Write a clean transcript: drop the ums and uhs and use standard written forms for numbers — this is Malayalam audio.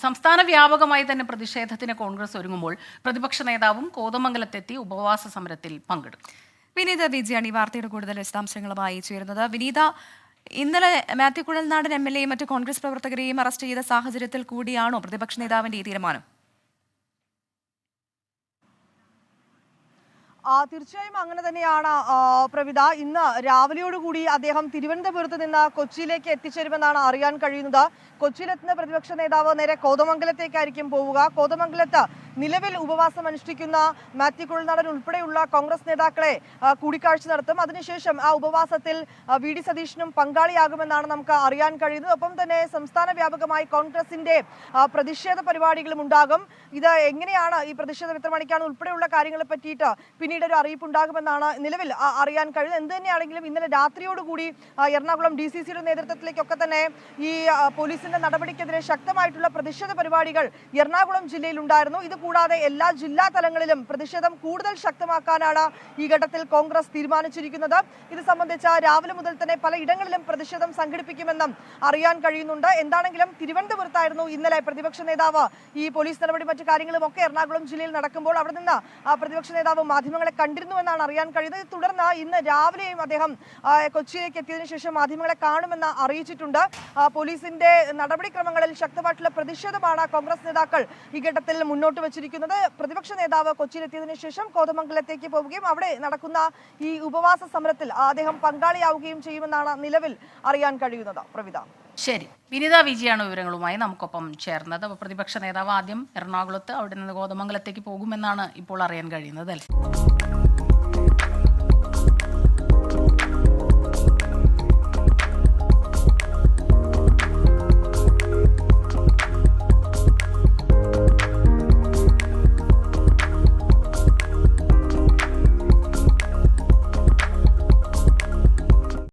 സംസ്ഥാന വ്യാപകമായി തന്നെ പ്രതിഷേധത്തിന് കോൺഗ്രസ് ഒരുങ്ങുമ്പോൾ പ്രതിപക്ഷ നേതാവും കോതമംഗലത്തെത്തി ഉപവാസ സമരത്തിൽ പങ്കെടുക്കും. വിനീത വിജയാണ് ഈ വാർത്തയുടെ കൂടുതൽ വിശദാംശങ്ങളുമായി ചേരുന്നത്. വിനീത, ഇന്നലെ മാത്യു കുഴൽനാടൻ MLA മറ്റ് കോൺഗ്രസ് പ്രവർത്തകരെയും അറസ്റ്റ് ചെയ്ത സാഹചര്യത്തിൽ കൂടിയാണോ പ്രതിപക്ഷ നേതാവിന്റെ ഈ തീരുമാനം? തീർച്ചയായും അങ്ങനെ തന്നെയാണ് പ്രവിത. ഇന്ന് രാവിലെയോടുകൂടി അദ്ദേഹം തിരുവനന്തപുരത്ത് നിന്ന് കൊച്ചിയിലേക്ക് എത്തിച്ചേരുമെന്നാണ് അറിയാൻ കഴിയുന്നത്. കൊച്ചിയിലെത്തുന്ന പ്രതിപക്ഷ നേതാവ് നേരെ കോതമംഗലത്തേക്കായിരിക്കും പോവുക. കോതമംഗലത്ത് നിലവിൽ ഉപവാസം അനുഷ്ഠിക്കുന്ന മാത്യു കുഴൽനാടൻ ഉൾപ്പെടെയുള്ള കോൺഗ്രസ് നേതാക്കളെ കൂടിക്കാഴ്ച നടത്തും. അതിനുശേഷം ആ ഉപവാസത്തിൽ VD സതീശനും പങ്കാളിയാകുമെന്നാണ് നമുക്ക് അറിയാൻ കഴിയുന്നത്. ഒപ്പം തന്നെ സംസ്ഥാന വ്യാപകമായി കോൺഗ്രസിന്റെ പ്രതിഷേധ പരിപാടികളും ഉണ്ടാകും. ഇത് എങ്ങനെയാണ് ഈ പ്രതിഷേധം എത്ര മണിക്കാണ് ഉൾപ്പെടെയുള്ള കാര്യങ്ങളെ പറ്റിയിട്ട് പിന്നീട് ഒരു അറിയിപ്പ് ഉണ്ടാകുമെന്നാണ് നിലവിൽ അറിയാൻ കഴിയുന്നത്. എന്ത് തന്നെയാണെങ്കിലും ഇന്നലെ രാത്രിയോടുകൂടി എറണാകുളം DCCയുടെ നേതൃത്വത്തിലേക്കൊക്കെ തന്നെ ഈ പോലീസിന്റെ നടപടിക്കെതിരെ ശക്തമായിട്ടുള്ള പ്രതിഷേധ പരിപാടികൾ എറണാകുളം ജില്ലയിൽ ഉണ്ടായിരുന്നു. ഇത് കൂടാതെ എല്ലാ ജില്ലാ തലങ്ങളിലും പ്രതിഷേധം കൂടുതൽ ശക്തമാക്കാനാണ് ഈ ഘട്ടത്തിൽ കോൺഗ്രസ് തീരുമാനിച്ചിരിക്കുന്നത്. ഇത് സംബന്ധിച്ച് രാവിലെ മുതൽ തന്നെ പലയിടങ്ങളിലും പ്രതിഷേധം സംഘടിപ്പിക്കുമെന്നും അറിയാൻ കഴിയുന്നുണ്ട്. എന്താണെങ്കിലും തിരുവനന്തപുരത്തായിരുന്നു ഇന്നലെ പ്രതിപക്ഷ നേതാവ് ഈ പോലീസ് നടപടി മറ്റു കാര്യങ്ങളും ഒക്കെ എറണാകുളം ജില്ലയിൽ നടക്കുമ്പോൾ അവിടെ നിന്ന് പ്രതിപക്ഷ നേതാവ് മാധ്യമങ്ങളെ കണ്ടിരുന്നുവെന്നാണ് അറിയാൻ കഴിയുന്നത്. തുടർന്ന് ഇന്ന് രാവിലെയും അദ്ദേഹം കൊച്ചിയിലേക്ക് എത്തിയതിനു ശേഷം മാധ്യമങ്ങളെ കാണുമെന്ന് അറിയിച്ചിട്ടുണ്ട്. പോലീസിന്റെ നടപടിക്രമങ്ങളിൽ ശക്തമായിട്ടുള്ള പ്രതിഷേധമാണ് കോൺഗ്രസ് നേതാക്കൾ ഈ ഘട്ടത്തിൽ മുന്നോട്ട് വെച്ചിരിക്കുന്നത്. പ്രതിപക്ഷ നേതാവ് കൊച്ചിയിലെത്തിയതിനു ശേഷം കോതമംഗലത്തേക്ക് പോവുകയും അവിടെ നടക്കുന്ന ഈ ഉപവാസ സമരത്തിൽ അദ്ദേഹം പങ്കാളിയാവുകയും ചെയ്യുമെന്നാണ് നിലവിൽ അറിയാൻ കഴിയുന്നത്. പ്രവിത, ശരി. വിനിത വിജയാണ് വിവരങ്ങളുമായി നമുക്കൊപ്പം ചേർന്നത്. അപ്പോൾ പ്രതിപക്ഷ നേതാവ് ആദ്യം എറണാകുളത്ത്, അവിടെ നിന്ന് കോതമംഗലത്തേക്ക് പോകുമെന്നാണ് ഇപ്പോൾ അറിയാൻ കഴിയുന്നത് അല്ലേ?